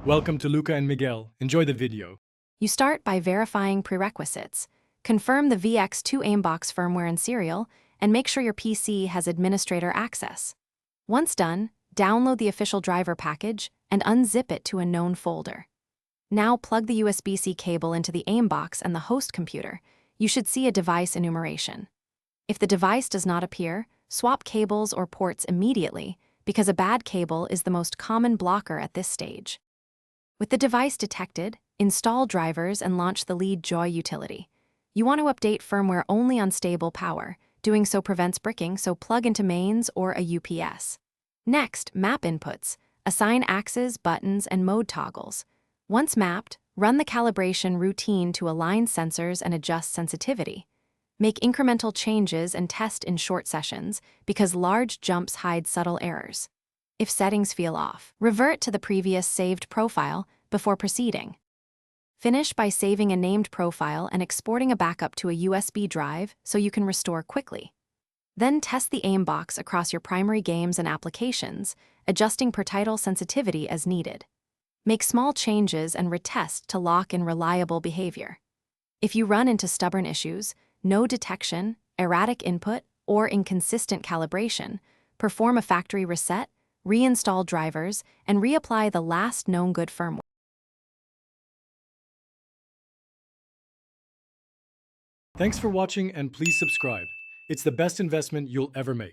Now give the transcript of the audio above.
Welcome to Luca and Miguel. Enjoy the video. You start by verifying prerequisites. Confirm the VX2 AimBox firmware and serial, and make sure your PC has administrator access. Once done, download the official driver package and unzip it to a known folder. Now plug the USB-C cable into the AimBox and the host computer. You should see a device enumeration. If the device does not appear, swap cables or ports immediately, because a bad cable is the most common blocker at this stage. With the device detected, install drivers and launch the LeadJoy utility. You want to update firmware only on stable power. Doing so prevents bricking, so plug into mains or a UPS. Next, map inputs. Assign axes, buttons, and mode toggles. Once mapped, run the calibration routine to align sensors and adjust sensitivity. Make incremental changes and test in short sessions, because large jumps hide subtle errors. If settings feel off, revert to the previous saved profile before proceeding. Finish by saving a named profile and exporting a backup to a USB drive so you can restore quickly. Then test the AimBox across your primary games and applications, adjusting per title sensitivity as needed. Make small changes and retest to lock in reliable behavior. If you run into stubborn issues, no detection, erratic input, or inconsistent calibration, perform a factory reset, reinstall drivers, and reapply the last known good firmware. Thanks for watching and please subscribe. It's the best investment you'll ever make.